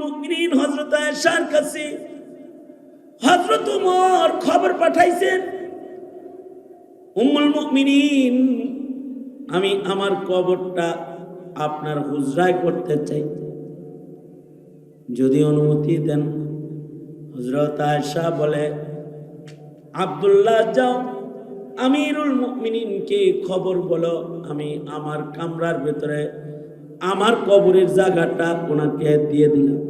মুমিনিন হযরত আয়েশার কাছে হযরত ওমর খবর পাঠাইছেন, উম্মুল মুমিনিন আমি আমার কবরটা আপনার হুজরায় করতে চাই, যদি অনুমতি দেন। হযরত আয়েশা বলে, আব্দুল্লাহ যাও আমিরুল মুমিনিনকে খবর বলো, আমি আমার কামরার ভেতরে আমার কবরের জায়গাটা ওনাকে দিয়ে দিলাম।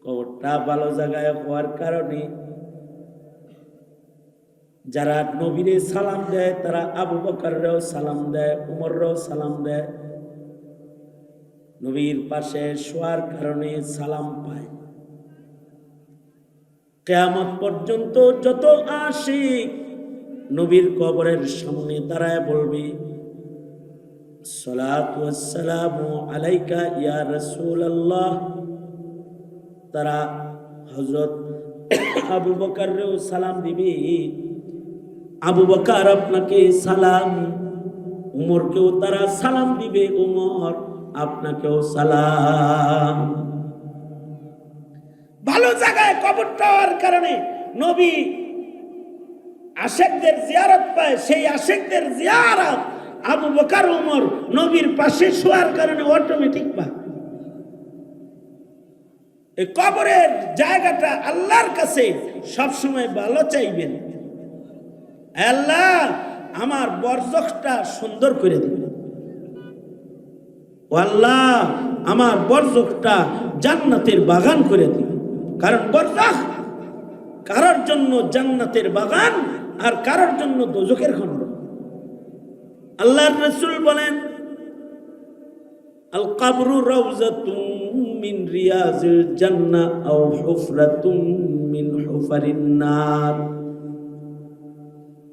কবরটা ভালো জায়গায় হওয়ার কারণে যারা নবীরে সালাম দেয় তারা আবু বকররেও সালাম দেয়, উমররেও সালাম দেয়, নবীর পাশে শোয়ার কারণে সালাম পায়। কিয়ামত পর্যন্ত যত আশিক নবীর কবরের সামনে দাঁড়ায় বলবে, সালাতু ওয়াসসালামু আলাইকা ইয়া রাসূলুল্লাহ, তারা হযরত আবু বকররেও সালাম দিবে, আবু বকর আপনাকে সালাম, উমরকেও তারা সালাম দিবে, উমর আপনাকেও সালাম। ভালো জায়গায় কবরটা হওয়ার কারণে নবী আশিকদের জিয়ারত পায়, সেই আশিকদের জিয়ারত আবু বকর উমর নবীর পাশে শোয়ার কারণে অটোমেটিক পায়। এই কবরের জায়গাটা আল্লাহর কাছে সবসময় ভালো চাইবেন, আল্লাহ আমার বরজখটা সুন্দর করে দিবেন, ও আল্লাহ আমার বরজখটা জান্নাতের বাগান করে দিবেন। কারণ বরজখ কারোর জন্য জান্নাতের বাগান আর কারোর জন্য দোজখের খণ্ড। আল্লাহর রাসূল বলেন, আল কবরু রাউযাতুম মিন রিয়াজিল জান্নাহ আও হুফরাতুম মিন হুফারিন নার।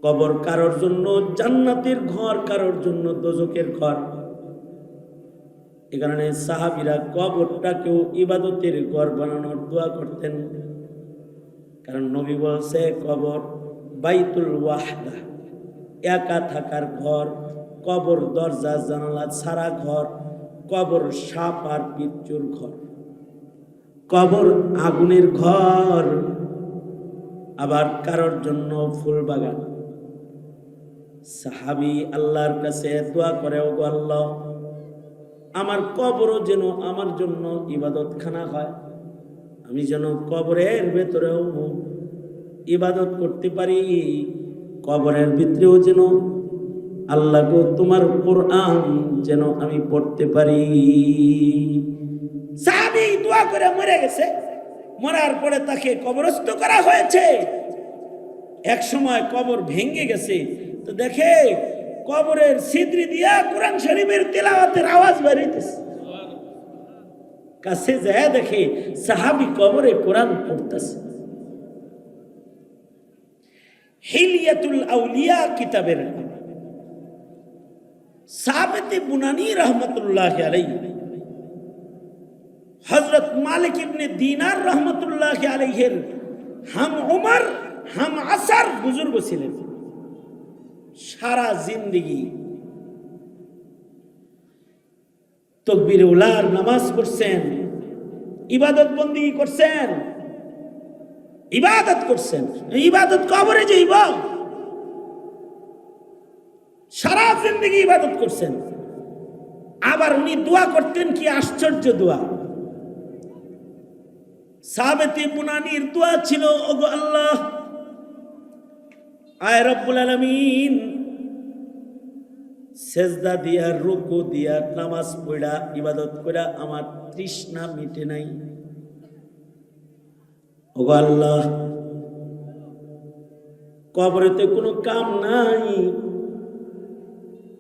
কবর কারোর জন্য জান্নাতের ঘর, কারোর জন্য দোজখের ঘর। এই কারণে সাহাবীরা কবরটাকেও ইবাদতের ঘর বানানোর দোয়া করতেন। কারণ নবী বলছে কবর বাইতুল ওয়াহদা, একা থাকার ঘর, কবর দরজা জানালা ছাড়া ঘর, কবর সাপ আর বিচ্ছুর ঘর, কবর আগুনের ঘর, আবার কারোর জন্য ফুল বাগান। সাহাবী আল্লাহর কাছে দোয়া করে, ওগো আল্লাহ আমার কবরও যেন আমার জন্য ইবাদতখানা হয়, আমি যেন কবরের ভেতরেও ইবাদত করতে পারি, কবরের ভিতরেও যেন আল্লাহ গো তোমার কোরআন যেন আমি পড়তে পারি। সাহাবী দোয়া করে মরে গেছে, মরার পরে তাকে কবরস্থ করা হয়েছে। এক সময় কবর ভেঙে গেছে, তো দেখে কবরের ছিদ্র দিয়া কোরআন শরীফের তেলাওয়াতের আওয়াজ বেরিয়েছে। কাছে যায় দেখে সাহাবী কবরে কোরআন পড়তেছে। হিলিয়াতুল আউলিয়া কিতাবের সাবিত বুনানি রহমতুল্লাহ আলাইহি, হযরত মালিক ইবনে দিনার রহমতুল্লাহ আলাইহির হাম উমর হাম আসার বুজুর্গ ছিলেন। সারা জিন্দেগি তাকবীরে উলার নামাজ পড়ছেন, ইবাদত বন্দেগী করছেন, ইবাদত করছেন। ইবাদত কবরে যাইব, সারা জিন্দেগি ইবাদত করছেন। আবার উনি দোয়া করতেন, কি আশ্চর্য দোয়া! সাবিত বুনানির দোয়া ছিল, ওগো আল্লাহ আয় রব্বুল আলামিন, সেজদা দিয়া রুকু দিয়া নামাজ পড়া ইবাদত করা আমার তৃষ্ণা মিটে নাই। ওগো আল্লাহ কবরেতে কোনো কাম নাই,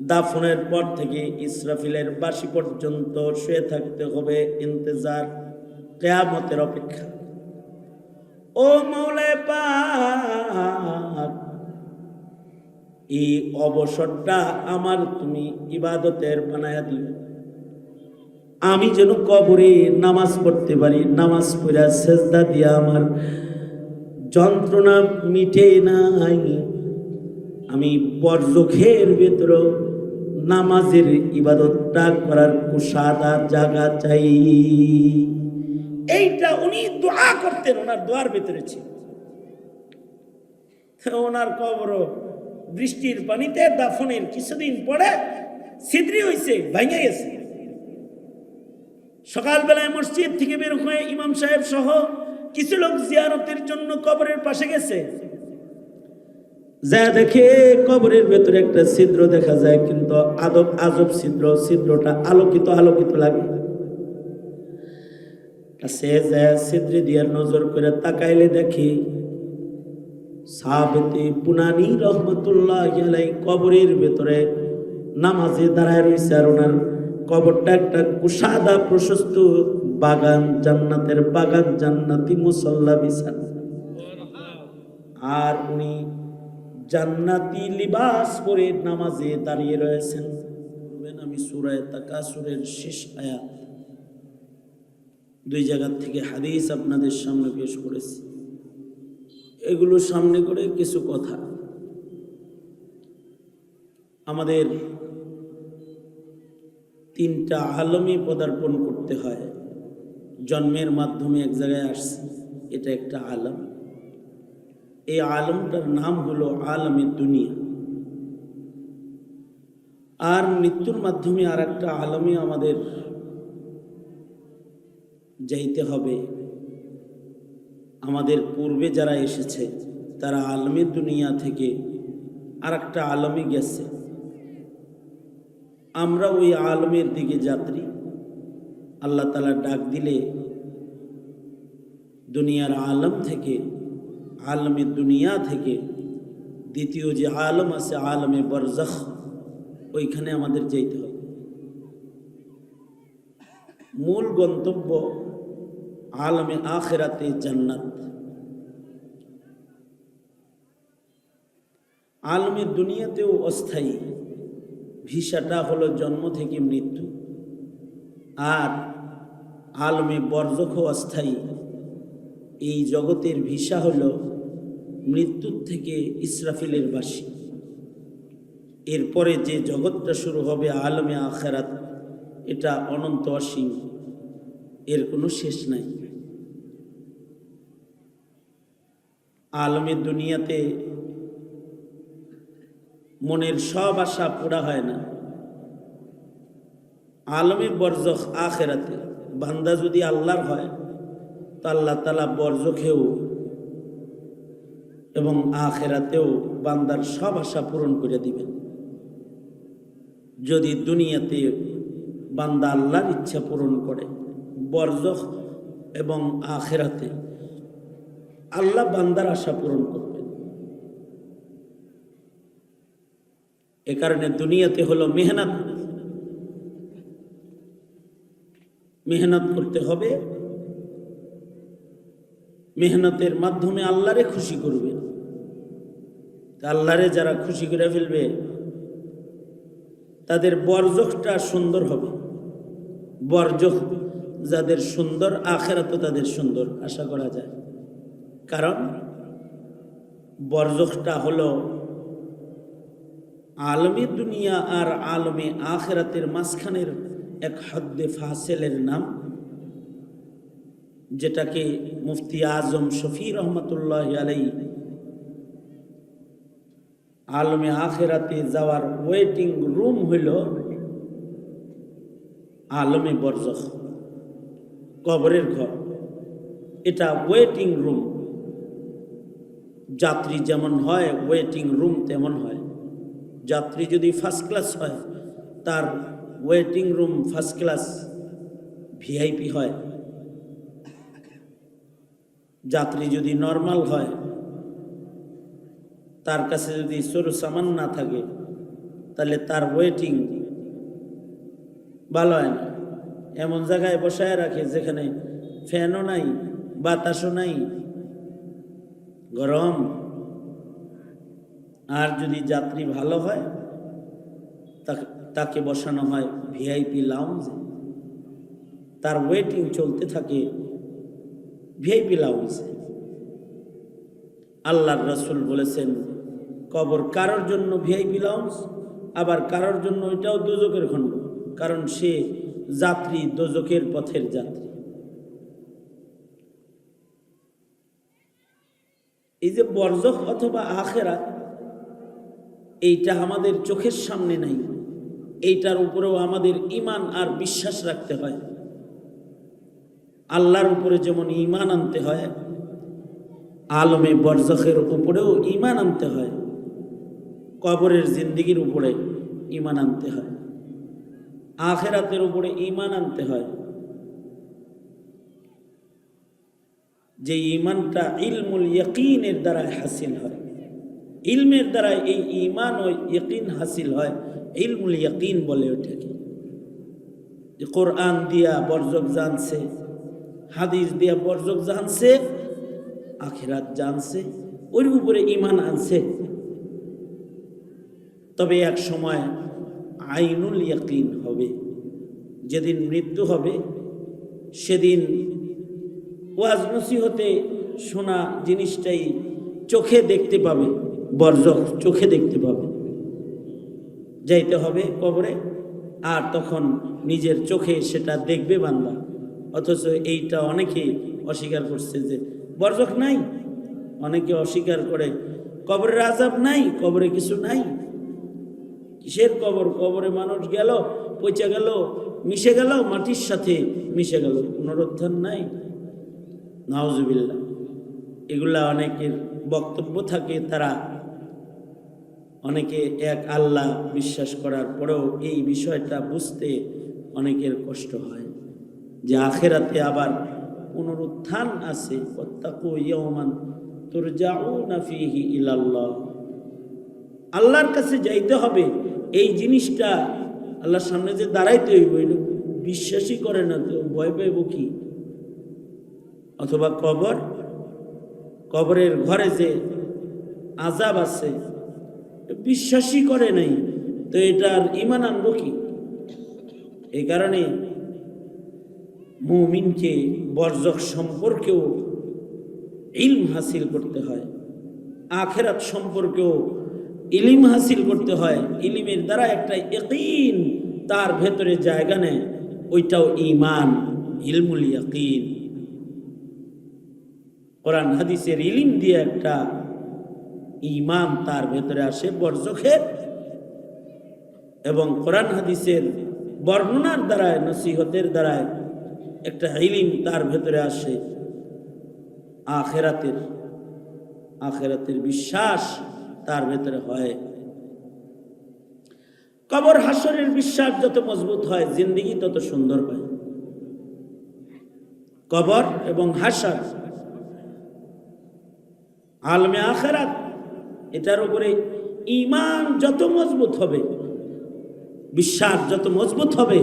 দাফনের পর থেকে ইসরাফিলের বাঁশি পর্যন্ত শুয়ে থাকতে হবে, ইন্তজার, কিয়ামতের অপেক্ষা। ও মাওলানা পাক, এই অবসরটা আমার তুমি ইবাদতের বানায়া দিও, আমি যেন কবরে নামাজ পড়তে পারি, নামাজ পড়া সেজদা দিয়া আমার যন্ত্রণা মিটে নাই, আমি বরজখের ভেতর নামাজের ইবাদতটা করার কুশাদা জায়গা চাই। এইটা উনি দোয়া করতেন, ওনার দোয়ার ভিতরে ছিল। ওনার কবর বৃষ্টির পানিতে দাফনের কিছুদিন পরে ছিদ্রি হয়েছে, ভাঙে গেছে। সকালবেলায় মসজিদ থেকে বের হয়ে ইমাম সাহেব সহ কিছু লোক জিয়ারতের জন্য কবরের পাশে গেছে। যা দেখে কবরের ভেতরে একটা ছিদ্র দেখা যায়, কিন্তু আজব ছিদ্র। ছিদ্রটা আলোকিত আলোকিত লাগে। সে যায় ছিদ্রে দিয়ে নজর করে তাকাইলে দেখি সাহাবেতে পুনানি রহমতুল্লাহ আলাইহি কবরের ভেতরে নামাজে দাঁড়ায় রয়েছে। আর ওনার কবরটা একটা কুশাদা প্রশস্ত বাগান, জান্নাতের বাগান, জান্নাতি মুসল্লা বিছানা। আর উনি জান্নাতি লিবাস পরে নামাজে দাঁড়িয়ে রয়েছেন। আমি সূরা তাকাসুরের শেষ আয়াত দুই জায়গা থেকে হাদিস আপনাদের সামনে পেশ করেছি। এগুলো সামনে করে কিছু কথা। আমাদের তিনটা আলমে পদার্পণ করতে হয়। জন্মের মাধ্যমে এক জায়গায় আসছি, এটা একটা আলম। এই আলমটার নাম হলো আলমে দুনিয়া। আর মৃত্যুর মাধ্যমে আর একটা আলমে আমাদের যাইতে হবে। আমাদের পূর্বে যারা এসেছে তারা আলমে দুনিয়া থেকে আর একটা আলমে গেছে। আমরা ওই আলমের দিকে যাত্রী। আল্লাহ তাআলা ডাক দিলে দুনিয়ার আলম থেকে, আলমে দুনিয়া থেকে দ্বিতীয় যে আলম আছে আলমে বরজখ, ওইখানে আমাদের যেতে হবে। মূল গন্তব্য আলমে আখিরাতে জান্নাত। আলমে দুনিয়াতেও অস্থায়ী, ভিসাটা হলো জন্ম থেকে মৃত্যু। আর আলমে বরজখও অস্থায়ী। এই জগতের ভিসা হলো মৃত্যুর থেকে ইসরাফিলের বাসী। এরপরে যে জগৎটা শুরু হবে আলমে আখিরাত, এটা অনন্ত অসীম, এর কোনো শেষ নাই। আলমে দুনিয়াতে মনের সব আশা পুরা হয় না। আলমে বরজখ আখিরাতে বান্দা যদি আল্লাহর হয় তো আল্লাহ তাআলা বরজখেও এবং আখিরাতেও বান্দার সব আশা পূরণ করে দিবেন। যদি দুনিয়াতে বান্দা আল্লাহর ইচ্ছা পূরণ করে, বরজখ এবং আখিরাতে আল্লাহ বান্দার আশা পূরণ করবেন। এ কারণে দুনিয়াতে হলো মেহনত, মেহনত করতে হবে। মেহনতের মাধ্যমে আল্লাহরে খুশি করবে। আল্লাহরে যারা খুশি করে ফেলবে তাদের বরজখটা সুন্দর হবে। বরজখ যাদের সুন্দর, আখিরাতও তাদের সুন্দর আশা করা যায়। কারণ বরজখটা হলো আলমে দুনিয়া আর আলমে আখিরাতের মাঝখানের এক হদ্দে ফাসেলের নাম, যেটাকে মুফতি আজম শফি রহমতুল্লাহ আলাইহি আলমে আখিরাতে যাওয়ার ওয়েটিং রুম হইল আলমে বরজখ, কবরের ঘর। এটা ওয়েটিং রুম। যাত্রী যেমন হয় ওয়েটিং রুম তেমন হয়। যাত্রী যদি ফার্স্ট ক্লাস হয় তার waiting room first class VIP হয়। যাত্রী যদি নর্মাল হয়, তার কাছে যদি সরু সামান না থাকে, তাহলে তার ওয়েটিং ভালো হয় না। এমন জায়গায় বসায় রাখে যেখানে ফ্যানও নাই, বাতাসও নাই, গরম। আর যদি যাত্রী ভালো হয় তাকে বসানো হয় ভিআইপি লাউঞ্জে, তার ওয়েটিং চলতে থাকে ভিআইপি লাউঞ্জে। আল্লাহর রাসূল বলেছেন, কবর কারোর জন্য ভিআইপি লাউঞ্জ? আবার কারোর জন্য ওইটাও দোজকের খণ্ড, কারণ সে যাত্রী, দোজকের পথের যাত্রী। এই যে বরজখ অথবা আখিরাত, এইটা আমাদের চোখের সামনে নাই, এইটার উপরেও আমাদের ঈমান আর বিশ্বাস রাখতে হয়। আল্লাহর উপরে যেমন ঈমান আনতে হয়, আলমে বরজখের উপরেও ঈমান আনতে হয়, কবরের জিন্দেগির উপরে ঈমান আনতে হয়, আখিরাতের উপরে ঈমান আনতে হয়। যে ঈমানটা ইলমুল ইয়াকিনের দ্বারা হাসিল হয়, ইলমের দ্বারা এই ঈমান ও ইয়াকিন হাসিল হয়। ইলমুল ইয়াকিন বলে ওটাকে। যে কোরআন দিয়া বরজখ জানছে, হাদিস দিয়া বরজখ জানছে, আখিরাত জানছে, ওর উপরে ঈমান আনছে। তবে এক সময় আইনুল ইয়াকিন হবে, যেদিন মৃত্যু হবে সেদিন ওয়াজ নসিহতে শোনা জিনিসটাই চোখে দেখতে পাবে, বরজখ চোখে দেখতে পাবে। যাইতে হবে কবরে, আর তখন নিজের চোখে সেটা দেখবে বান্দা। অথচ এইটা অনেকে অস্বীকার করছে যে বরজখ নাই, অনেকে অস্বীকার করে কবরের আযাব নাই, কবরে কিছু নাই। কিসের কবর? কবরে মানুষ গেল, পচে গেল, মিশে গেল, মাটির সাথে মিশে গেল, পুনরুত্থান নাই। নাউজুবিল্লাহ। এগুলা অনেকের বক্তব্য থাকে, তারা অনেকে এক আল্লাহ বিশ্বাস করার পরেও এই বিষয়টা বুঝতে অনেকের কষ্ট হয় যে আখিরাতে আবার পুনরুত্থান আছে। ওয়াত্তাকু ইয়াওমান তুরজাউনা ফীহি ইলাল্লাহ, আল্লাহর কাছে যাইতে হবে। এই জিনিসটা আল্লাহর সামনে যে দাঁড়াইতে হইব, এটা বিশ্বাসই করে না, তো ভয় পাইব কি? অথবা কবর, কবরের ঘরে যে আযাব আছে বিশ্বাসই করে নাই, তো এটার ঈমান আনবো কি? এই কারণে মুমিনকে বরজখ সম্পর্কেও ইলম হাসিল করতে হয়, আখিরাত সম্পর্কেও ইলম হাসিল করতে হয়। ইলমের দ্বারা একটা ইয়াকিন তার ভেতরে জায়গা নেয়, ওইটাও ঈমান, ইলমুল ইয়াকিন। কোরআন হাদিসের ইলম দিয়ে একটা ঈমান তার ভেতরে আসে বরজখের, এবং কোরআন হাদিসের বর্ণনার দ্বারায়, নসিহতের দ্বারায় একটা ইলম তার ভেতরে আসে আখিরাতের, আখিরাতের বিশ্বাস তার ভেতরে হয়। কবর হাসরের বিশ্বাস যত মজবুত হয়, জিন্দেগি তত সুন্দর হয়। কবর এবং হাসর, আলমে আখিরাত, এটার উপরে ঈমান যত মজবুত হবে, বিশ্বাস যত মজবুত হবে,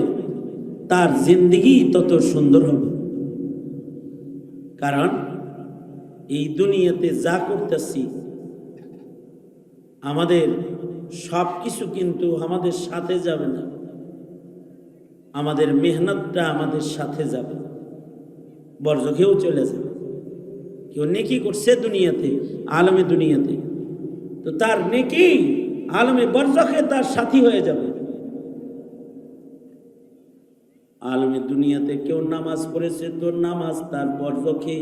তার জিন্দেগি তত সুন্দর হবে। কারণ এই দুনিয়াতে যা করতেছি, আমাদের সব কিছু কিন্তু আমাদের সাথে যাবে না, আমাদের মেহনতটা আমাদের সাথে যাবে, বরজখেও চলে যাবে। কেউ নেকি করছে দুনিয়াতে, আলমে দুনিয়াতে, তো তার নেকি আলমে বরজখে তার সাথী হয়ে যাবে। আলমে দুনিয়াতে কেউ নামাজ পড়েছে, তো নামাজ তার বরজখে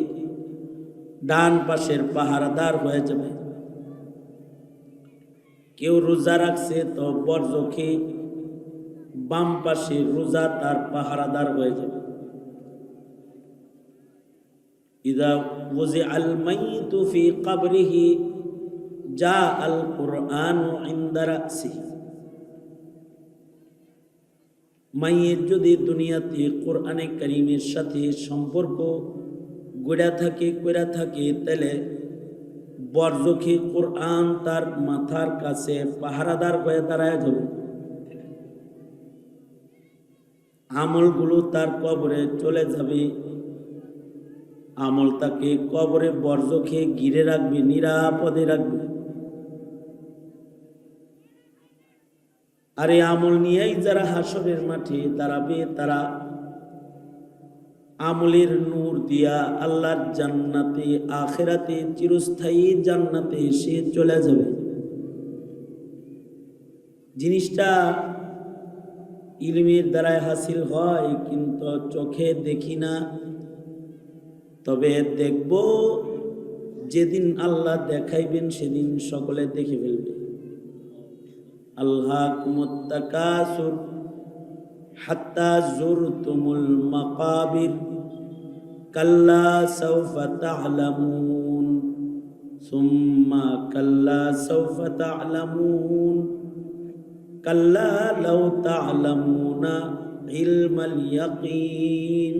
ডান পাশের পাহারাদার হয়ে যাবে। কেউ রোজা রাখছে, তো বরজখে বাম পাশে রোজা তার পাহারাদার হয়ে যাবে। ইযা ওযিআল মাইয়িতু ফি কবরিহি জাআল কুরআনু ইনদা রাসিহি, মাইয়ের যদি দুনিয়াতে কোরআনে কারীমের সাথে সম্পর্ক গড়া থাকে, কইরা থাকে, তাহলে বরজখে কোরআন তার মাথার কাছে পাহারাদার হয়ে দাঁড়ায় যাবে। আমলগুলো তার কবরে চলে যাবে, আমল তাকে কবরে বরজখে ঘিরে রাখবে, নিরাপদে রাখবে। আর এই আমল নিয়েই যারা হাসরের মাঠে দাঁড়াবে, তারা আমলের নূর দিয়া আল্লাহর জান্নাতে, আখিরাতে চিরস্থায়ী জান্নাতে সে চলে যাবে। জিনিসটা ইলমের দ্বারাই হাসিল হয়, কিন্তু চোখে দেখি না। তবে দেখব, যেদিন আল্লাহ দেখাইবেন সেদিন সকলে দেখে ফেলবে। আল্লাহকুমুত তাকাসুর হাত্তা যুরতুমুল মাকাবির কাল্লা সাউফা তা'লামুন সুম্মা কাল্লা সাউফা তা'লামুন কাল্লা লাউ তা'লামুনা ইলমাল ইয়াকিন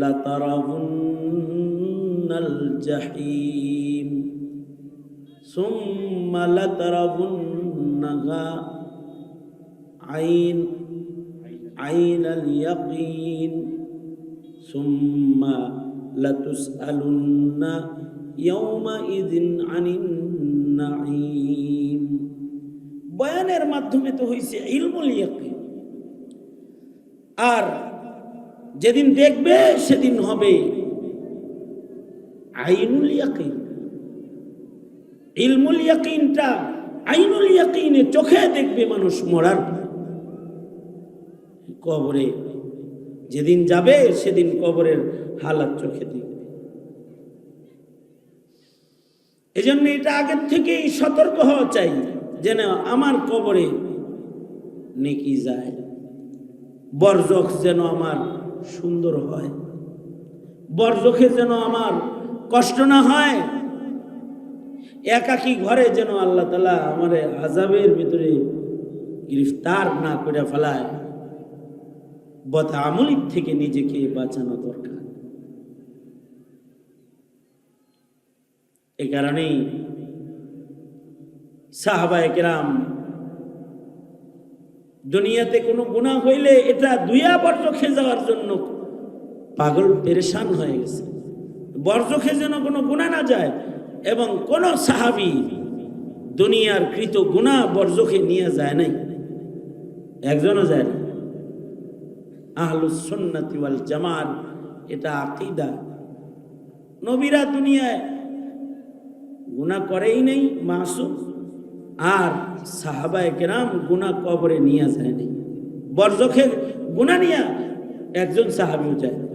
লাতারাউন্নাল জাহিম সুম্মা লাতারাউন্নাহা আইনাল ইয়াকিন সুম্মা লাতুসআলুন্না ইয়াওমাইযিন আনিন নাঈম। বয়ানের মাধ্যমে তো হইছে ইলমুল ইয়াকিন, আর যেদিন দেখবে সেদিন হবে আইনুল ইয়াকিন। ইলমুল ইয়াকিনটা আইনুল ইয়াকিনে চোখে দেখবে মানুষ মরার কবরে। যেদিন যাবে সেদিন কবরের হালাত চোখে দেখবে। এজন্য এটা আগের থেকেই সতর্ক হওয়া চাই, যেন আমার কবরে নেকি যায়, বরজখ যেন আমার সুন্দর হয়, বরজখে যেন আমার কষ্ট না হয়, একাকী ঘরে যেন আল্লাহ তাআলা আমার আযাবের ভিতরে গ্রেফতার না করে ফেলায়। বদআমলির থেকে নিজেকে বাঁচানো দরকার। এই কারণেই সাহাবায়ে কেরাম দুনিয়াতে কোনো গুনাহ হইলে এটা দুইয়া বরজখে যাওয়ার জন্য পাগল পেরেশান হয়ে গেছে। বরজখে যেন কোনো গুনাহ না যায়, এবং কোন সাহাবী দুনিয়ার কৃত গুনাহ বরজখে নিয়ে যায় নাই, একজনও যায় না। আহলুস সুন্নাতি ওয়াল জামাত এটা আকীদা। নবীরা দুনিয়ায় গুনাহ করেই নাই, মাসুম, আর সাহাবায়ে কেরাম গুনাহ কবরে নিয়ে যায় নাই। বরজখে গুনাহ নিয়ে একজন সাহাবীও যায় না,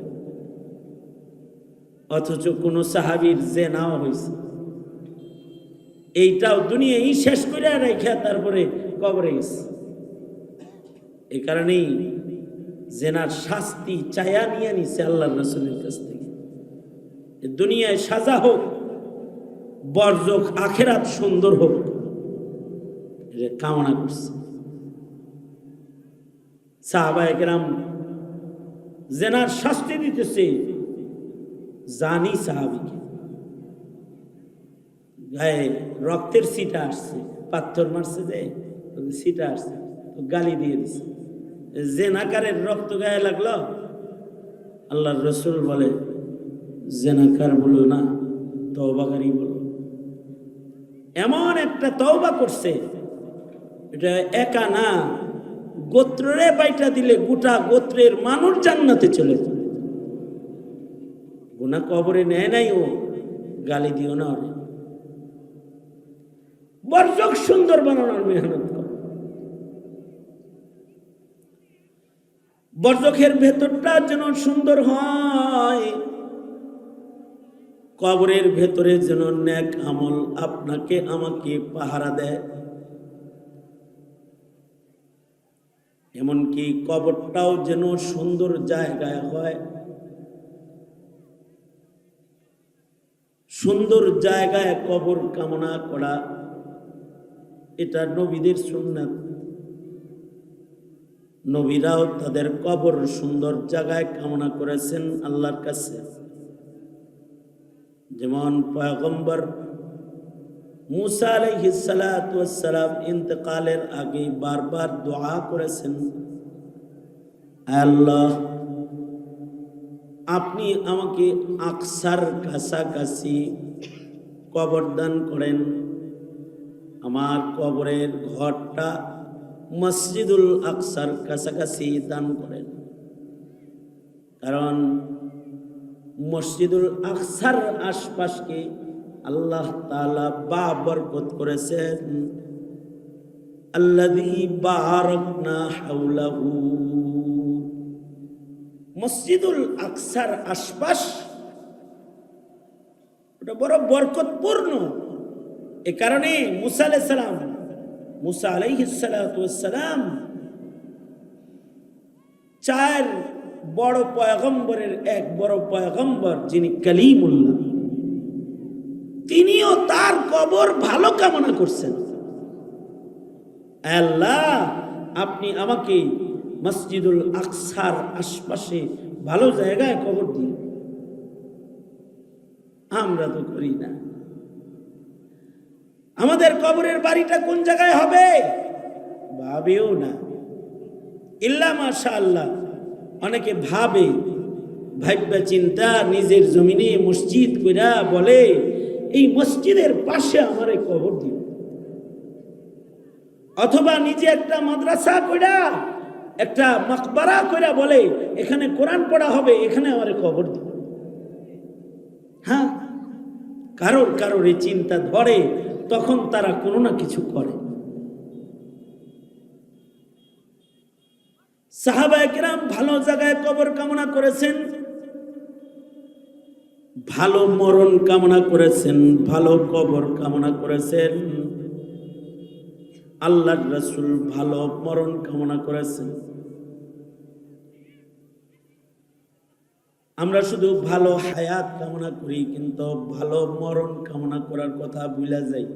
অথচ কোন সাহাবীর জিনাও হয়েছে। এইটাও দুনিয়ায় শেষ করে রেখে তারপরে কবরে গেছে। এই কারণেই জিনার শাস্তি চায়া নিয়ে নিছে আল্লাহর রাসূলের কাছ থেকে। দুনিয়ায় সাজা হোক, বরজখ আখিরাত সুন্দর হোক, এটা কামনা করছে। সাহাবায়ে কেরাম জিনার শাস্তি দিতেছে জানি সাহাবীকে, গায়ে রক্তের ছিটা আসছে, পাথর মারছে, যে ছিটা আসছে, গালি দিয়ে দিছে। জেনাকারের রক্ত গায়ে লাগলো, আল্লাহর রাসূল বলে জেনাকার বলো না, তওবাকারী বলো। এমন একটা তওবা করছে, এটা একা না, গোত্ররে বাইটা দিলে গোটা গোত্রের মানুষ জান্নাতে চলে যাবে। গুনাহ কবরে নেয় নাই, ও গালি দিও না। বরজখ সুন্দর বানানোর মেহনত কর। বরজখের ভেতরটা যেন সুন্দর হয়, কবরের ভেতরে যেন নেক আমল আপনাকে আমাকে পাহারা দেয়। এমনকি কবরটাও যেন সুন্দর জায়গায় হয়, সুন্দর জায়গায় কবর কামনা করা, এটা নবীদের সুন্নাত। নবীরাও তাদের কবর সুন্দর জায়গায় কামনা করেছেন আল্লাহর কাছে। যেমন পয়গম্বর মুসা আলাইহিস সালাতু ওয়াস সালাম ইন্তেকালের আগে বারবার দোয়া করেছেন, আল্লাহ আপনি আমাকে আকসার কাছাকাছি কবর দান করেন, আমার কবরের ঘরটা মসজিদুল আকসার কাছাকাছি দান করেন। কারণ মসজিদুল আকসার আশপাশকে আল্লাহ তাআলা বরকত করেছেন। আল্লাযী বারাকনা হাওলাহু, মসজিদুল আকসার আশপাশ ওটা বড় বরকতপূর্ণ। এ কারণে মুসা আলাইহিস সালাতু ওয়াস সালাম 4 বড় পয়গম্বরের এক বড় পয়গম্বর যিনি কালিমুল্লাহ, তিনিও তার কবর ভালো কামনা করছেন। আল্লাহ, আপনি আমাকে মসজিদুল আকসার আশপাশে ভালো জায়গায় কবর দিন। আমরা তো করি না। আমাদের কবরের বাড়িটা কোন জায়গায় হবে ভাবেও না। ইল্লা মাশাআল্লাহ, অনেকে ভাববা চিন্তা নিজের জমিনে মসজিদ কইরা বলে এই মসজিদের পাশে আমারে কবর দিও, অথবা নিজে একটা মাদ্রাসা কইরা একটা মাকবারা কইরা বলে এখানে কোরআন পড়া হবে, এখানে আমারে কবর দিও। হ্যাঁ, কারোর এই চিন্তা ধরে, তখন তারা কোনো না কিছু করে। সাহাবায়ে কেরাম ভালো জায়গায় কবর কামনা করেছেন, ভালো মরণ কামনা করেছেন, ভালো কবর কামনা করেছেন। আল্লাহর রাসূল ভালো মরণ কামনা করেছেন। আমরা শুধু ভালো হায়াত কামনা করি, কিন্তু ভালো মরণ কামনা করার কথা ভুলে যাই।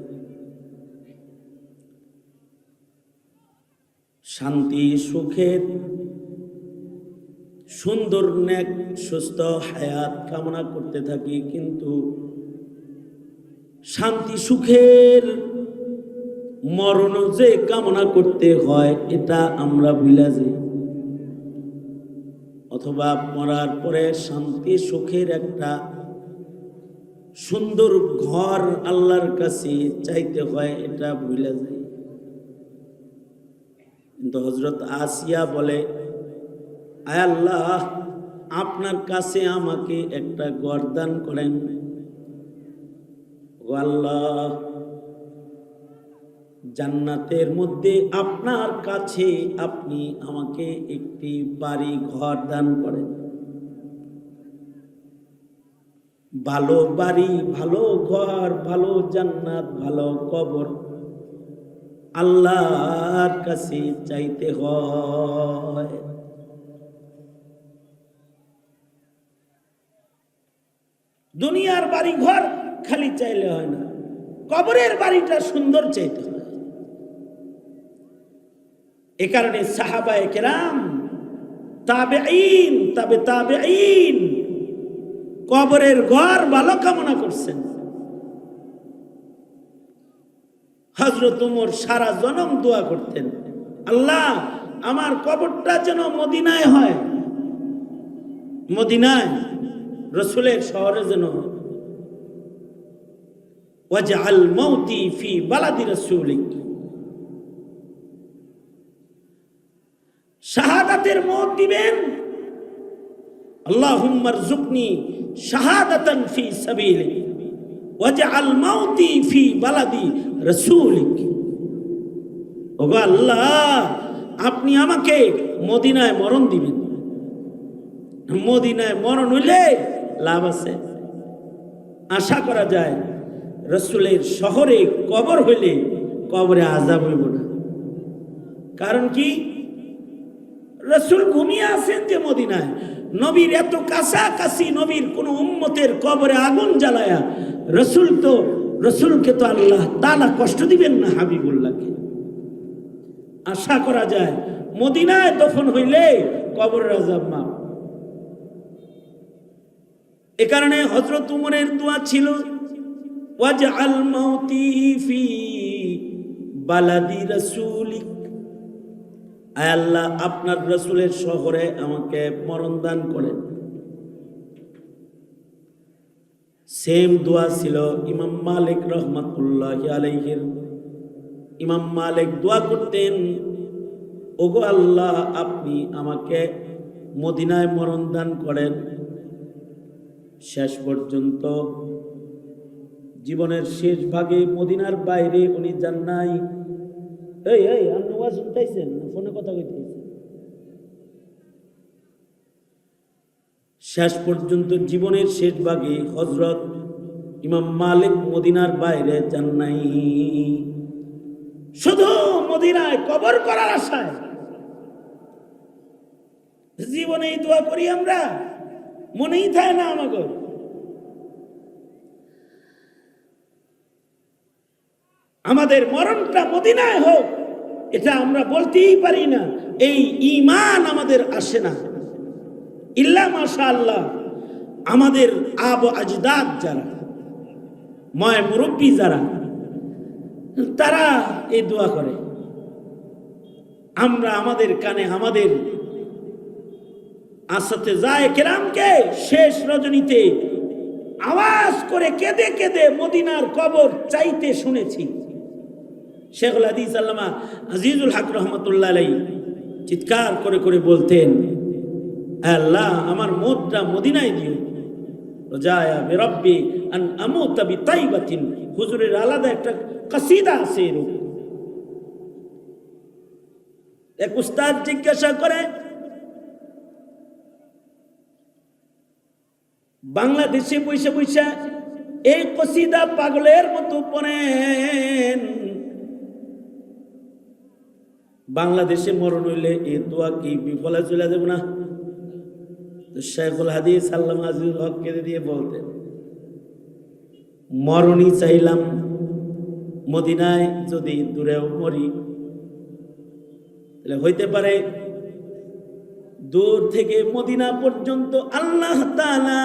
শান্তি সুখের সুন্দর নেক সুস্থ হায়াত কামনা করতে থাকি, কিন্তু শান্তি সুখের মরণ যে কামনা করতে হয় এটা আমরা ভুলে যাই। অথবা মরার পরে শান্তি সুখের একটা সুন্দর ঘর আল্লাহর কাছে চাইতে হয়, এটা ভুলে যাই। কিন্তু হযরত আসিয়া বলে, আয় আল্লাহ, আপনার কাছে আমাকে একটা ঘর দান করেন। ও আল্লাহ, জান্নাতের মধ্যে আপনার কাছে আপনি আমাকে একটি বাড়ি ঘর দান করেন। ভালো বাড়ি, ভালো ঘর, ভালো জান্নাত, ভালো কবর আল্লাহর কাছে চাইতে হয়। দুনিয়ার বাড়ি ঘর খালি চাইলে হয় না, কবরের বাড়িটা সুন্দর চাইতে হয়। এ কারণে সাহাবায়ে কেরাম, তাবেঈন, তাবেঈন কবরের ঘর ভালো কামনা করছেন। হযরত ওমর সারা জনম দোয়া করতেন, আল্লাহ আমার কবরটা যেন মদিনায় হয়, মদিনায় রাসূলের শহরে যেন হয়। ওয়াজআল মাউতি ফি বালাদি রাসূলিক, শাহাদাতের মওত দিবেন, আল্লাহুম্মা রযুকনি শাহাদাতান ফি সাবিলিক ওয়াজআল মাউতি ফি বালাদি রাসূলিক। ওগো আল্লাহ, আপনি আমাকে মদিনায় মরণ দিবেন। মদিনায় মরণ হইলে লাভ আছে। আশা করা যায় রাসূলের শহরে কবর হইলে কবরে আযাব হইব না। কারণ কি? রাসূল ঘুমিয়ে আছেন যে মদিনায়, নবীর এত কাছাকাছি, নবীর কোন উম্মতের কবরে আগুন জ্বালায়া রাসূলকে তো আল্লাহ তাআলা কষ্ট দিবেন না, হাবিবুল্লাহকে। আশা করা যায় মদিনায় দফন হইলে কবরের আযাব মাফ। এ কারণে হযরত উমরের দোয়া ছিল, ওয়াজআল মাউতি ফি বালাদি রাসূলিক, আয় আল্লাহ আপনার রাসূলের শহরে আমাকে মরণ দান করেন। সেম দোয়া ছিল ইমাম মালিক রহমাতুল্লাহি আলাইহির। ইমাম মালিক দোয়া করতেন, ওগো আল্লাহ আপনি আমাকে মদিনায় মরণ দান করেন। শেষ পর্যন্ত জীবনের শেষ ভাগে মদিনার বাইরে উনি যান নাই, এই এই আপনি ওয়াজ শুনতেছেন না ফোনে কথা কইতেছেন? শেষ পর্যন্ত জীবনের শেষ ভাগে হযরত ইমাম মালিক মদিনার বাইরে যান নাই, শুধু মদিনায় কবর করার আশায়। জীবনে দোয়া করি আমরা, মনেই থাকে না আমাকে। আমাদের মরণটা মদিনায় হোক, এটা আমরা বলতেই পারি না। এই ঈমান আমাদের আসে না। ইল্লা মাশাআল্লাহ আমাদের আবু আজদাদ যারা, ময় মুরব্বী যারা, তারা এই দোয়া করে। আমরা আমাদের কানে আমাদের আসাতে যায় কেরামকে শেষ রজনীতে আওয়াজ করে কেঁদে কেঁদে মদিনার কবর চাইতে শুনেছি। শেখুল হাদিস আল্লামা আজিজুল হক রহমতুল্লাহ আলাইহি চিৎকার করে করে বলতেন, আল্লাহ আমার মওতটা মদিনায় দিও, রজায়া বিরব্বি আন আমুতা বিতাইবাতিন। হুজুরের আলাদা একটা কসিদা আছে এরকম। এক উস্তাদ জিজ্ঞাসা করে, বাংলাদেশে বৈশা বৈশা এই কসিদা পাগলের মতো পড়েন, বাংলাদেশে মরণ হইলে এই দোয়া কি বিফলে চলে যাব না? তো শেখুল হাদিস আল্লামা আজিজুল হক কেঁদে দিয়ে বলতেন, মরণই চাইলাম মদিনায়, যদি দূরেও মরি তাহলে হইতে পারে দূর থেকে মদিনা পর্যন্ত আল্লাহ তাআলা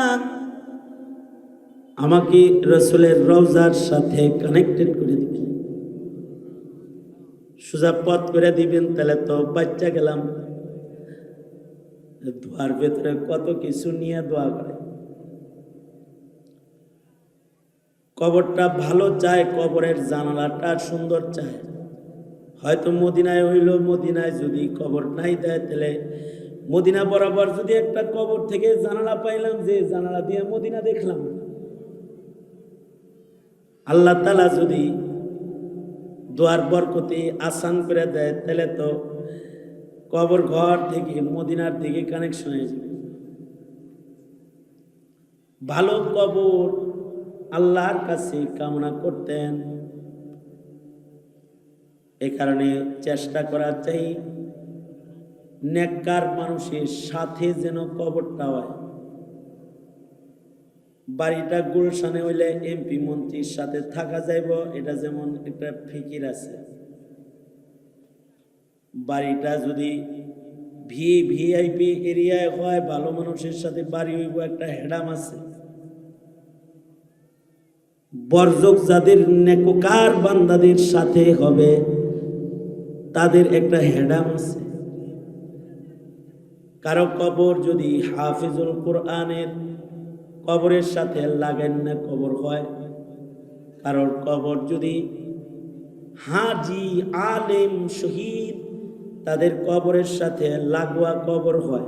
আমাকে রাসূলের রওজার সাথে কানেক্টেড করে দিবেন, সোজা পথ করে দিবেন। তাহলে তো বাচ্চা গেলাম। দোয়ার ভেতরে কত কিছু নিয়ে দোয়া করে। কবরটা ভালো চায়, কবরের জানালাটা সুন্দর চায়। হয়তো মদিনায় হইল, মদিনায় যদি কবর নাই দেয়, তাহলে মদিনা বরাবর যদি একটা কবর থেকে জানালা পাইলাম, যে জানালা দিয়ে মদিনা দেখলাম। আল্লাহ তাআলা যদি দোয়ার বরকতে আসান করে দেয়, তাহলে তো কবর ঘর থেকে মদিনার দিকে কানেকশন হয়ে যাবে। ভালো কবর আল্লাহর কাছে কামনা করতেন। এই কারণে চেষ্টা করা চাই নেককার মানুষের সাথে যেন কবরটা হয়। বাড়িটা গুলশানে হইলে এমপি মন্ত্রীর সাথে থাকা যাইব, এটা যেমন একটা ফিকির আছে। বাড়িটা যদি ভিআইপি এরিয়ায় হয়, ভালো মানুষের সাথে বাড়ি হইব, একটা হেডাম আছে। বরজক যাদের নেককার বান্দাদের সাথে হবে, তাদের একটা হেডাম আছে। কারো কবর যদি হাফিজুল কোরআনের কবরের সাথে লাগেন না কবর হয়, কারোর কবর যদি হাজি আলেম শহীদ তাদের কবরের সাথে লাগোয়া কবর হয়,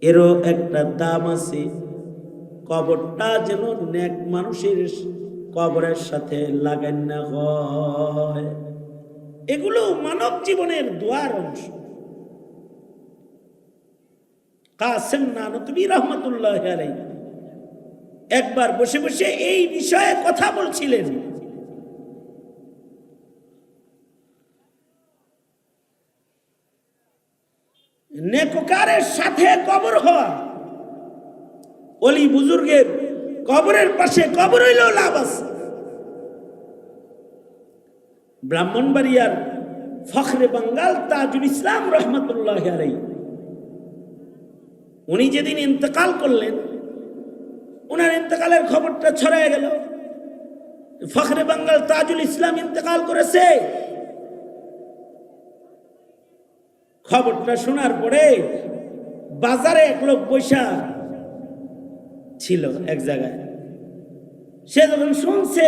এরও একটা দাম আছে। কবরটা যেন নেক মানুষের কবরের সাথে লাগান না হয়। এগুলো মানব জীবনের দোয়ার অংশ। কাসেম নানতুবি রহমতুল্লাহ আলাইহি একবার বসে বসে এই বিষয়ে কথা বলছিলেন। নেককারের সাথে কবর হওয়া, ওলি বুজুর্গের কবরের পাশে কবর হইলেও লাভ আছে। ব্রাহ্মণবাড়িয়ার ফখরে বাঙ্গাল তাজুল ইসলাম রহমতুল্লাহ আলাইহি উনি যেদিন ইন্তেকাল করলেন, ওনার ইন্তেকালের খবরটা ছড়ায় গেল। ফখরে বাঙ্গাল তাজুল ইসলাম ইন্তেকাল করেছে। খবরটা শোনার পরে বাজারে এক লোক বৈশা ছিল এক জায়গায়। সে যখন শুনছে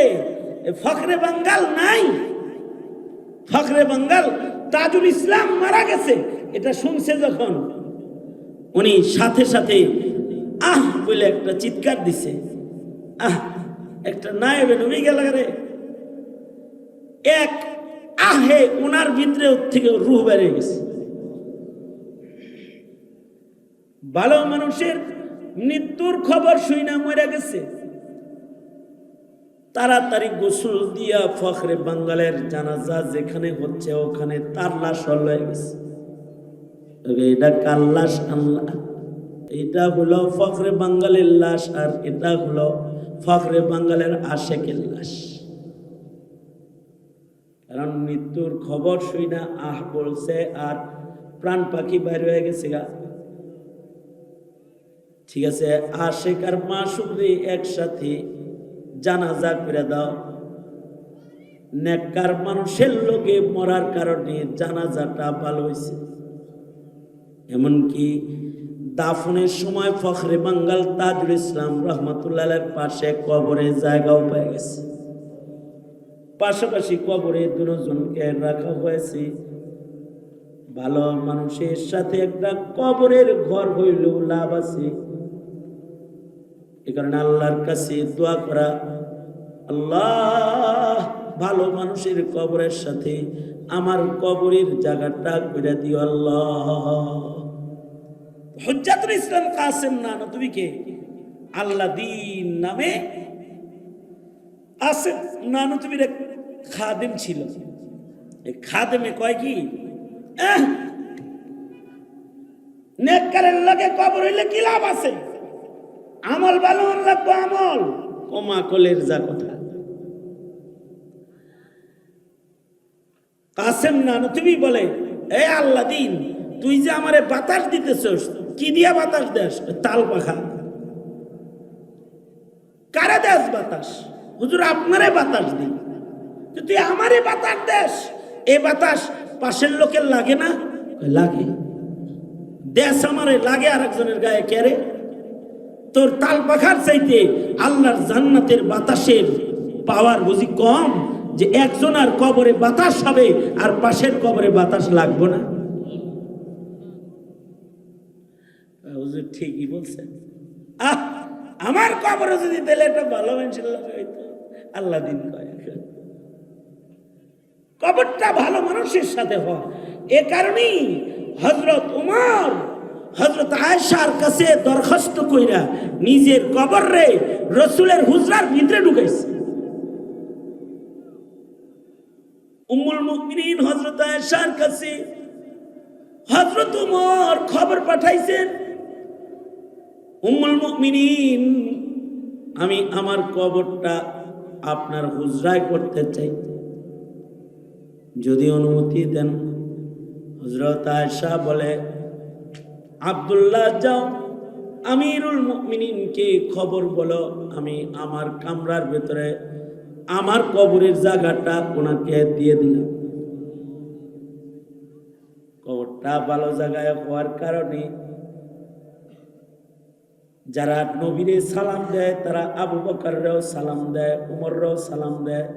ফখরে বাঙ্গাল নাই, ফখরে বাঙ্গাল তাজুল ইসলাম মারা গেছে, এটা শুনছে যখন, উনি সাথে সাথে আহ বলে একটা চিৎকার দিছে। আহ, একটা নায়েবে নবী গেল রে। এক আহে ওনার ভিতরে থেকে রূহ বেরিয়ে গেছে। ভালো মানুষের মৃত্যুর খবর শুই না মরে গেছে, তাড়াতাড়ি গোসল দিয়া ফখরে বাঙ্গালের জানাজা যেখানে হচ্ছে ওখানে তার লাশ হয়ে গেছে। এটা কার লাশ? আল্লাহ। এটা হলো ফখরে বাঙ্গালের লাশ, আর এটা হলো ফখরে বাঙ্গালের আশেকের লাশ। কারণ মৃত্যুর খবর শুই না আহ বলছে, আর প্রাণ পাখি বাইর হয়ে গেছে গা। ঠিক আছে, আশেক আর মাসুকরে একসাথে জানাজা করে দাও। নেককার মানুষের লোকে মরার কারণে জানাজাটা ভালো হয়েছে। এমনকি দাফনের সময় ফখরে বাঙ্গাল তাজুল ইসলাম রহমতুল্লাহের পাশে কবরে জায়গাও পেয়ে গেছে। পাশাপাশি কবরে দুজনকে রাখা হয়েছে। ভালো মানুষের সাথে একটা কবরের ঘর হইলেও লাভ আছে। এ কারণে আল্লাহর কাছে দোয়া করা, আল্লাহ ভালো মানুষের কবরের সাথে আমার কবরের জায়গাটা করে দিও আল্লাহ। হুজ্জাতুল ইসলাম কাসেম নানতুবিকে আল্লাহ দিন নামে আসেফ নানতুবির এক খাদেম ছিল। এই খাদেমে কয় কি, নেককারের লাগে কবর হইলে কি লাভ আছে? আমল ভালো লাগবে, আমল কমা কলের যা কথা। কাসেম নানতুবি বলে, এ আল্লাহ দিন, তুই যে আমারে বাতাস দিতেছস, কি দিয়া বাতাস দেস? তাল পাখা। কারে দেস বাতাস? হুজুর আপনারে বাতাস দিই। তুই আমারে বাতাস দেস, এ বাতাস পাশের লোকের লাগে না? লাগে। দেশ আমারে লাগে আর একজনের গায়ে কেরে? তোর তাল পাখার চাইতে আল্লাহর জান্নাতের বাতাসের পাওয়ার বুঝি কম, যে একজন আর কবরে বাতাস হবে আর পাশের কবরে বাতাস লাগবে না? হুজুর ঠিকই বলছেন। আমার কবরে যদি দিলে একটা ভালো মানুষের লাগে হইতো। আল্লাহ দিন কয় কবরটা ভালো মানুষের সাথে হয়। এ কারণেই হযরত উমর হযরত আয়েশার কাছে দরখাস্ত কইরা নিজের কবরে রাসূলের হুজরার ভিতরে ঢুকাইছে। উম্মুল মুমিনিন হযরত আয়েশার কাছে হযরত উমর খবর পাঠাইছেন, উম্মুল মুমিনিন আমি আমার কবরটা আপনার হুজরায় করতে চাই, যদি অনুমতি দেন। হযরত আয়েশা বলে, আব্দুল্লাহ যাও আমিরুল মুমিনিনকে খবর বলো, আমি আমার কামরার ভেতরে আমার কবরের জায়গাটা ওনাকে দিয়ে দিলাম। কবরটা ভালো জায়গায় হওয়ার কারণে যারা নবীরে সালাম দেয় তারা আবু বকরেরও সালাম দেয়, উমরেরও সালাম দেয়।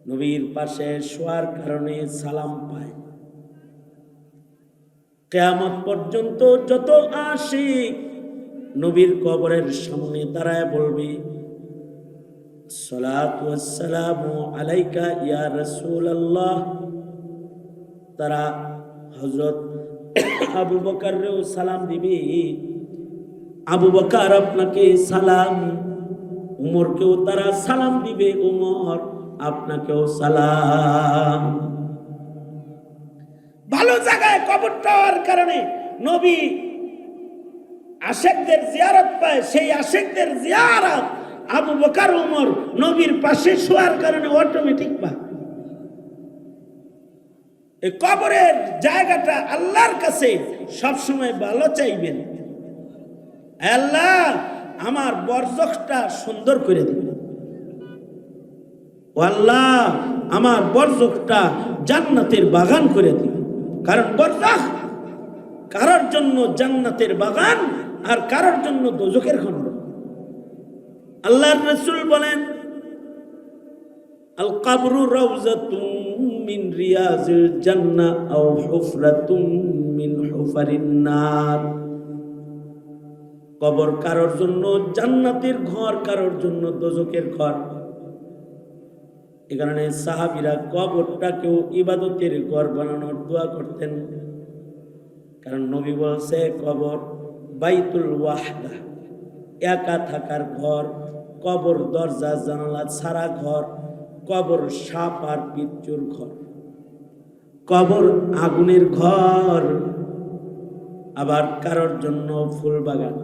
নবীর পাশে শোয়ার কারণে সালাম পায়। কিয়ামত পর্যন্ত যত আশিক নবীর কবরের সামনে দাঁড়ায় বলবে, সালাতু ওয়াসসালামু আলাইকা ইয়া রাসূলুল্লাহ, তারা হযরত আবু বকরেরও সালাম দিবে, আবু বকর আপনাকে সালাম। উমরকেও তারা সালাম দিবে, উমর আপনাকেও সালাম। ভালো জায়গায় কবরটা হওয়ার কারণে নবী আশেকদের জিয়ারত পায়। সেই আশেকদের জিয়ারত আবু বকর উমর নবীর পাশে শোয়ার কারণে অটোমেটিক পায়। এই কবরের জায়গাটা আল্লাহর কাছে সবসময় ভালো চাইবেন, আল্লাহ আমার বরজখটা সুন্দর করে দিবেন, ও আল্লাহ আমার বরজখটা জান্নাতের বাগান করে দিবেন। কারণ বরজখ কারোর জন্য জান্নাতের বাগান আর কারোর জন্য দোজখের খণ্ড। আল্লাহর রাসূল বলেন, আল কবরু রাউযাতুম মিন রিয়াজিল জান্নাহ আও হুফরাতুম মিন হুফারিন নার। কবর কারোর জন্য জান্নাতের ঘর, কারোর জন্য দোজখের ঘর। এ কারণে সাহাবীরা কবরটাকেও ইবাদতের ঘর বানানোর দোয়া করতেন। কারণ নবী বলছে কবর বাইতুল ওয়াহদা, একা থাকার ঘর, কবর দরজা জানালা ছাড়া ঘর, কবর সাপ আর বিচ্ছুর ঘর, কবর আগুনের ঘর, আবার কারোর জন্য ফুল বাগান।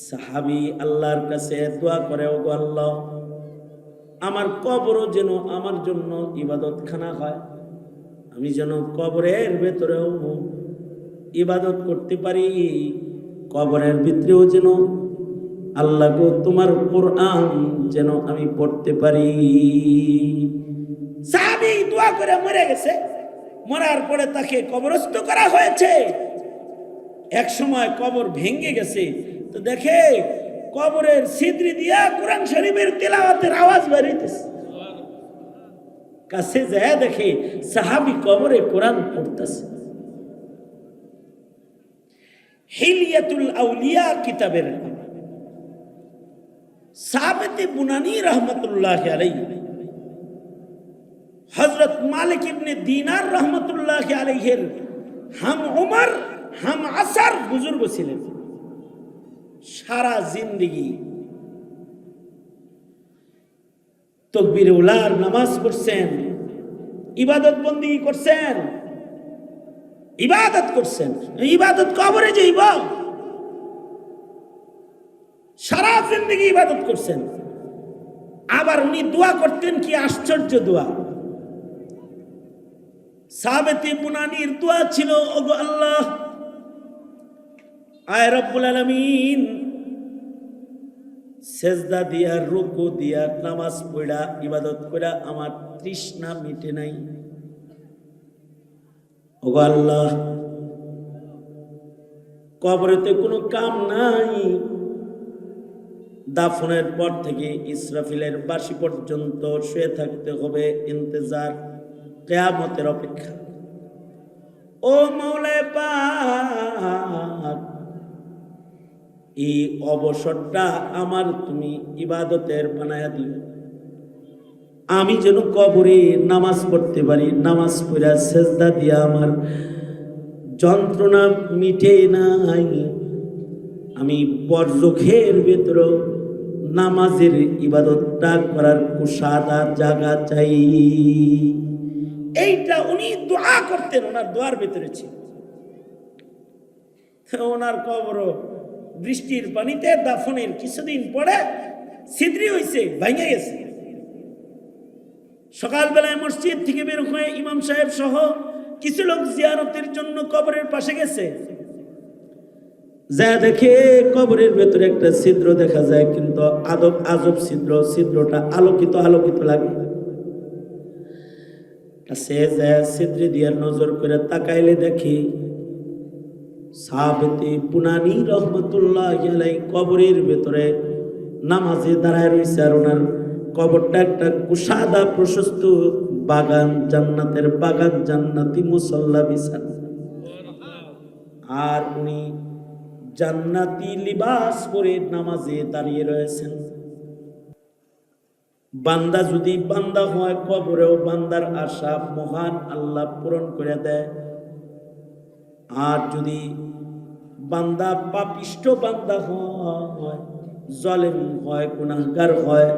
সাহাবী আল্লাহর কাছে দোয়া করে, ওগো আল্লাহ, আমার কবরও যেন আমার জন্য ইবাদতখানা হয়, আমি যেন কবরের ভেতরেও ইবাদত করতে পারি, কবরের ভিতরেও যেন আল্লাহ গো তোমার কোরআন যেন আমি পড়তে পারি। সাহাবী দোয়া করে মরে গেছে, মরার পরে তাকে কবরস্থ করা হয়েছে। এক সময় কবর ভেঙে গেছে, তো দেখে কবরের ছিদ্রি দিয়া কোরআন শরীফের তেলাওয়াতের আওয়াজ বেরিয়েছে। কাছে যায় দেখে সাহাবী কবরে কোরআন পড়তেছে। হিলিয়াতুল আউলিয়া কিতাবের সাবিত বুনানি রহমতুল্লাহ আলাইহি, হযরত মালিক ইবনে দিনার রহমতুল্লাহ আলাইহির হাম উমর হাম আসার বুজুর্গ ছিলেন। সারা জিন্দেগি তাকবীরে উলার নামাজ পড়ছেন, ইবাদত বন্দেগী করছেন, ইবাদত করছেন। ইবাদত কবরে যাইব, সারা জিন্দেগি ইবাদত করছেন। আবার উনি দোয়া করতেন, কি আশ্চর্য দোয়া! সাবিত বুনানির দোয়া ছিল, ওগো আল্লাহ, আয় রব্বুল আলামিন, সেজদা দিয়া রুকু দিয়া নামাজ পড়া ইবাদত করা আমার তৃষ্ণা মিটে নাই। ওগো আল্লাহ, কবরেতে কোনো কাম নাই, দাফনের পর থেকে ইসরাফিলের বাঁশি পর্যন্ত শুয়ে থাকতে হবে, ইন্তজার, কিয়ামতের অপেক্ষা। ও মাওলানা পাক, এই অবসরটা আমার তুমি ইবাদতের বানায়া দিও, আমি যেন কবরে নামাজ পড়তে পারি, নামাজ পড়া সেজদা দিয়া আমার যন্ত্রণা মিটে নাই, আমি বরজখের ভেতর নামাজের ইবাদতটা করার কুশাদা জায়গা চাই। এইটা উনি দোয়া করতেন, ওনার দোয়ার ভিতরে ছিল। ওনার কবর বৃষ্টির পানিতে দাফনের কিছুদিন পরে ছিদ্রি হয়েছে, ভেঙে গেছে। সকালবেলায় মসজিদ থেকে বের হয়ে ইমাম সাহেব সহ কিছু লোক জিয়ারতের জন্য কবরের পাশে গেছে, যা দেখে কবরের ভেতরে একটা ছিদ্র দেখা যায়, কিন্তু আজব ছিদ্র, ছিদ্রটা আলোকিত আলোকিত লাগে। সে যায় ছিদ্র দিয়ে নজর করে তাকাইলে দেখি সাবিত বুনানি রহমতুল্লাহ আলাইহি কবরের ভেতরে নামাজে দাঁড়ায় রয়েছে, আর ওনার কবরটা একটা কুশাদা প্রশস্ত বাগান, জান্নাতের বাগান, জান্নাতি মুসাল্লা বিছানা, আর উনি জান্নাতি লিবাস পরে নামাজে দাঁড়িয়ে রয়েছেন। বান্দা যদি বান্দা হয়, কবরেও বান্দার আশা মহান আল্লাহ পূরণ করে দেয়। আর যদি বান্দা পাপিষ্ট বান্দা হয়, জালেম হয়, গুনাহগার হয়,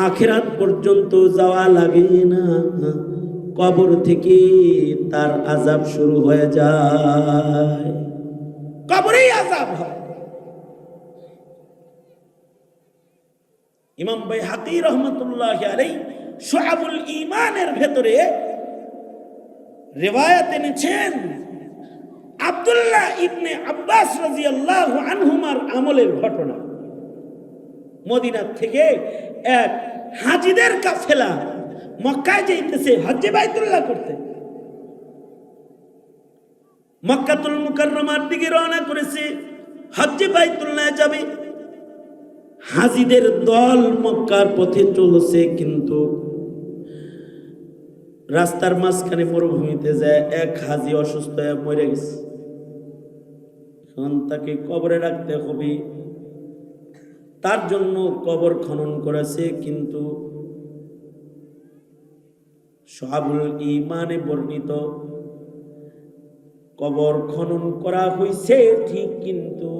আখিরাত পর্যন্ত যাওয়া লাগে না, কবর থেকে তার আযাব শুরু হয়ে যায়, কবরেই আযাব হয়। ইমাম বাইহাকী রহমতুল্লাহ আলাইহি শুআবুল ঈমানের ভেতরে রিওয়ায়াত এনেছেন, আব্দুল্লাহ ইবনে আব্বাস রাদিয়াল্লাহু আনহুমার আমলের ঘটনা। মদিনা থেকে এক হাজীদের কাফেলা মক্কায় যাইতেছে হজ্জে বাইতুল্লাহ করতে। মক্কাতুল মুকাররমার দিকে রওনা করেছে, হজ্জে বাইতুল্লাহ যাবে। হাজীদের দল মক্কার পথে চলছে, কিন্তু রাস্তার মাঝখানে মরুভূমিতে যায় এক হাজী অসুস্থ হয়ে মরে গেছে। এখন তাকে কবরে রাখতে হবে। তার জন্য কবর খনন করেছে। কিন্তু শুআবুল ঈমানে বর্ণিত কবর খনন করা হয়েছে ঠিক, কিন্তু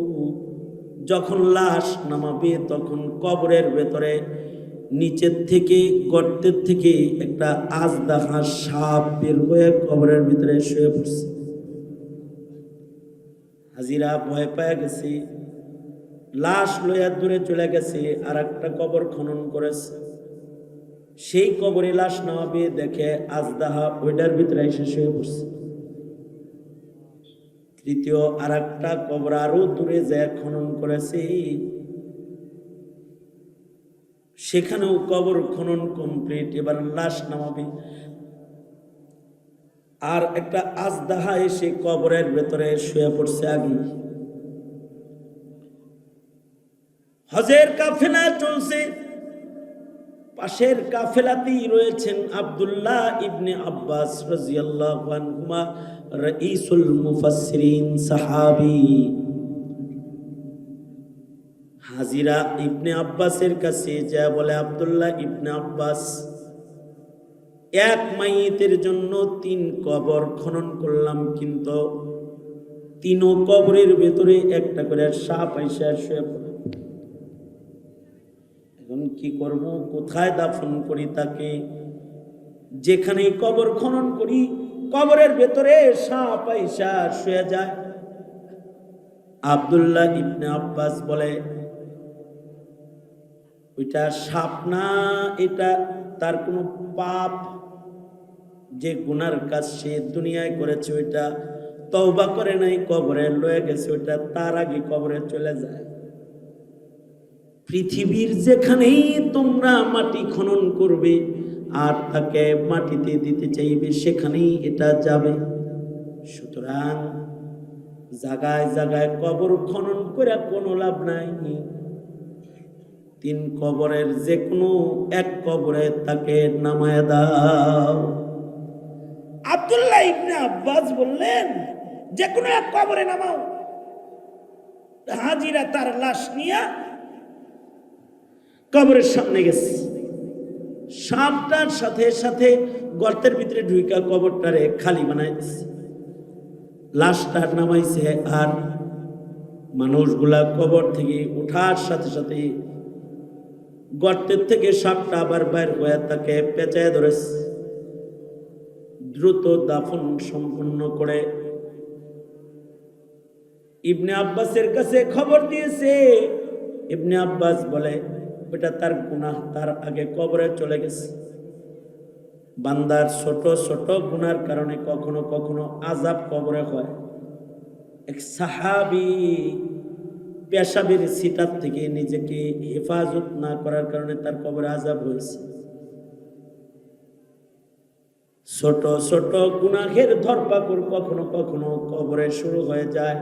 যখন লাশ নামাবে তখন কবরের ভেতরে নিচের থেকে, গর্তের থেকে একটা আজদাহা সাপ বের হয়ে কবরের ভিতরে শুয়ে পড়ছে। হাজিরা ভয় পেয়ে গেছে, লাশ লইয়া দূরে চলে গেছে, আর একটা কবর খনন করেছে। সেই কবরে লাশ নামাবে, দেখে আজদাহা ওইটার ভিতরে এসে শুয়ে পড়ছে। তৃতীয় আর একটা কবর আরো দূরে যায় খনন করেছে, সেখানেও কবর খনন কমপ্লিট। এবার লাশ নামাবে, আর একটা আজদাহা এসে কবরের ভেতরে শুয়ে পড়ছে আগে। হজের কাফেলা চলছে, পাশের কাফেলাতেই রয়েছেন আব্দুল্লাহ ইবনে আব্বাস রাদিয়াল্লাহু আনহুমা, রাইসুল মুফাসসিরিন সাহাবী। হাজিরা ইবনে আব্বাসের কাছে যা বলে, আব্দুল্লাহ ইবনে আব্বাস, এক মাইয়িতের জন্য 3 কবর খনন করলাম, কিন্তু 3 কবরের ভেতরে একটা করে সাপ আইসা শুয়ে পড়ে। এখন কি করব, কোথায় দাফন করি তাকে? যেখানে কবর খনন করি কবরের ভেতরে সাপ আইসা শুয়ে যায়। আব্দুল্লাহ ইবনে আব্বাস বলে, ওইটা সাপ না, এটা তার কোনো পাপ, যে গুনার কাজ সে দুনিয়ায় করেছে ওইটা তওবা করে নাই, কবরে লয়ে গেছে, ওইটা তার আগে কবরে চলে যায়। পৃথিবীর যেখানেই তোমরা মাটি খনন করবে আর তাকে মাটিতে দিতে চাইবে, সেখানেই এটা যাবে। সুতরাং জায়গায় জায়গায় কবর খনন করে কোনো লাভ নাই। 3 কবরের যে কোনো এক কবরে তাকে নামায় দাও। আব্দুল্লাহ ইবনে আব্বাস বললেন, যে কোনো এক কবরে নামাও। হাজিরা তার লাশ নিয়ে কবরের সামনে গেছে, সাপটার সাথে সাথে গর্তের ভিতরে ঢুইকা কবরটারে খালি বানাই দিছে, লাশটা নামাইছে। আর মানুষগুলা কবর থেকে উঠার সাথে সাথে গর্তের থেকে সাপটা আবার বাইর হয়ে তাকে পেঁচায় ধরেছে। দ্রুত দাফন সম্পন্ন করে ইবনে আব্বাসের কাছে খবর দিয়েছে। ইবনে আব্বাস বলে, ওটা তার গুনাহ, তার আগে কবরে চলে গেছে। বান্দার ছোট ছোট গুনার কারণে কখনো কখনো আযাব কবরে হয়। এক সাহাবী পেশাবের সিটার থেকে নিজেকে হেফাজত না করার কারণে তার কবরে আযাব হয়েছে। ছোট ছোট গুনাহের ধরপাকড় কখনো কখনো কবরে শুরু হয়ে যায়।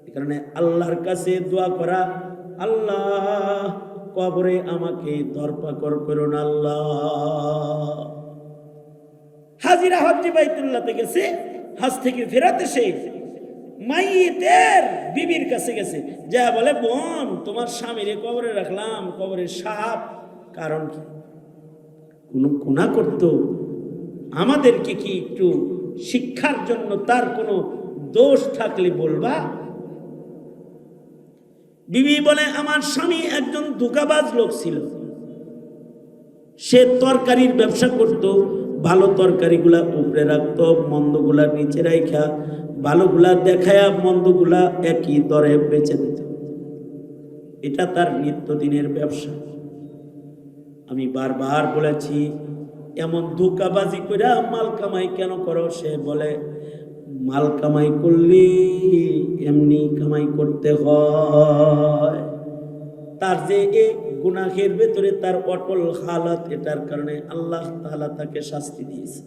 এই কারণে আল্লাহর কাছে দোয়া করা, আল্লাহ কবরে আমাকে ধরপাকড় করুন আল্লাহ। হাজিরা হজ্জে বাইতুল্লাহতে গেছে, হজ থেকে ফেরাতে সে মাইয়িতের বিবির কাছে গেছে, যা বলে, বোন তোমার স্বামীরে কবরে রাখলাম, কবরে সাপ। কারণ কি? কোনো গুনাহ করতো, আমাদেরকে কি একটু শিক্ষার জন্য তার কোনো দোষ থাকলে বলবা? বিবি বলে, আমার স্বামী একজন ধোঁকাবাজ লোক ছিল, সে তরকারির ব্যবসা করত, ভালো তরকারিগুলা উপরে রাখতো, মন্দগুলা নিচে রাখা, ভালোগুলা দেখায়া মন্দগুলা একই দরে বেচে দিত। এটা তার নিত্যদিনের ব্যবসা। আমি বারবার বলেছি, এমন ধোঁকাবাজি করে মাল কামাই কেন করো? সে বলে, মাল কামাই করলে এমনি কামাই করতে হয়। তার যে এই গুনাহের ভেতরে তার অটল হালত, এটার কারণে আল্লাহ তাআলা তাকে শাস্তি দিয়েছে।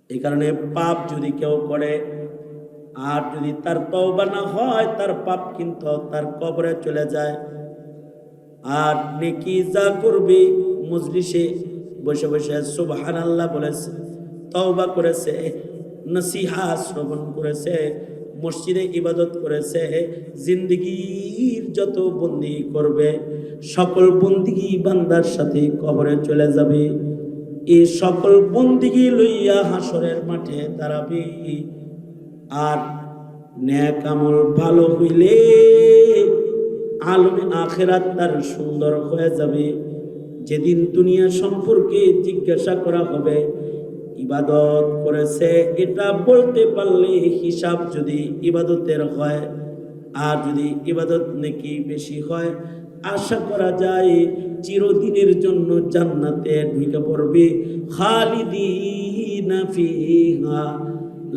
এই কারণে পাপ যদি কেউ করে আর যদি তার তওবা না হয়, তার পাপ কিন্তু তার কবরে চলে যায়। আর নেকি যা করবে, মজলিসে বসে বসে সুবহানাল্লাহ বলেছে, তওবা করেছে, নসিহা শ্রবণ করেছে, মসজিদে ইবাদত করেছে, জিন্দেগীর যত বন্দি করবে সকল বন্দিগি বান্দার সাথে কবরে চলে যাবে। এই সকল বন্দিগি লইয়া হাসরের মাঠে দাঁড়াবে। আর নেক আমল ভালো হইলে আলমে আখিরাত তার সুন্দর হয়ে যাবে। যেদিন দুনিয়া সম্পর্কে জিজ্ঞাসা করা হবে, ইবাদত করেছে এটা বলতে পারলে হিসাব যদি ইবাদতের হয়, আর যদি ইবাদত নেকি বেশি হয়, আশা করা যায় চিরদিনের জন্য জান্নাতে ঢুকে পড়বে। খালিদিনা ফিহা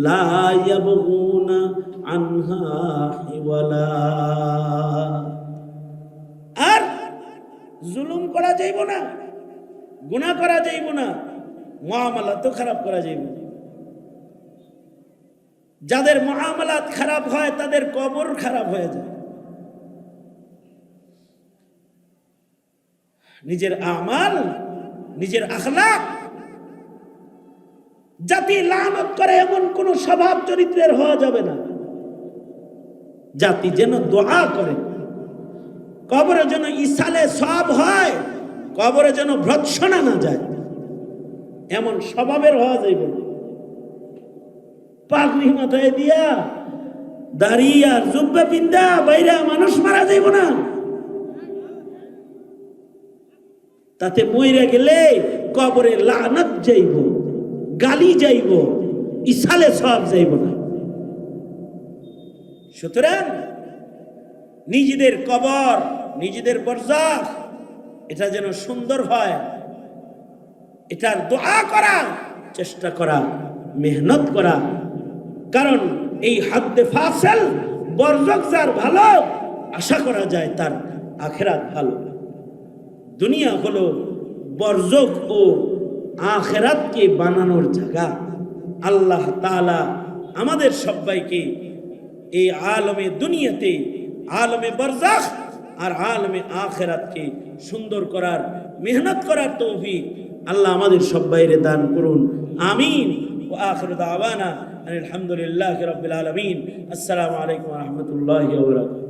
লা ইয়াবগুনা আনহা হিওয়ালা। আর জুলুম করা যাইব না, গুনাহ করা যাইব না, মুআমালাত তো খারাপ করা যাইব না। যাদের মুআমালাত খারাপ হয় তাদের কবর খারাপ হয়ে যায়। নিজের আমাল, নিজের আখলাক জাতি লানত করে এমন কোন স্বভাব চরিত্রের হওয়া যাবে না। জাতি যেন দোয়া করে, কবরে যেন ইসালে সব হয়, কবরে যেন ভর্ৎসনা না যায়, এমন স্বভাবের হওয়া যাইব না। পাগড়ি মাথায় দিয়া দাড়ি আর জুব্বা পিন্দা বাইরে মানুষ মারা যাইব না। তাতে মইরা গেলে কবরে লানত যাইব, গালি যাইব, ইসালে সব যাইব না। সুতরাং নিজেদের কবর, নিজেদের বরজাখ এটা যেন সুন্দর হয়, এটার দোয়া করা, চেষ্টা করা, মেহনত করা। কারণ এই হাদ্দে ফাসল বরজাখ যার ভালো, আশা করা যায় তার আখিরাত ভালো। দুনিয়া হলো বরজাখ ও আখিরাতকে বানানোর জায়গা। আল্লাহ তাআলা আমাদের সবাইকে এই আলমে দুনিয়াতে, আলমে বরজাখ আর আলমে আখিরাতকে সুন্দর করার, মেহনত করার তৌফিক আল্লাহ আমাদের সবাইরে দান করুন। আমিন। ওয়া আখিরু দাওয়ানা আলহামদুলিল্লাহি রাব্বিল আলামিন। আসসালামু আলাইকুম ওয়া রাহমাতুল্লাহি ওয়া বারাকাতুহু।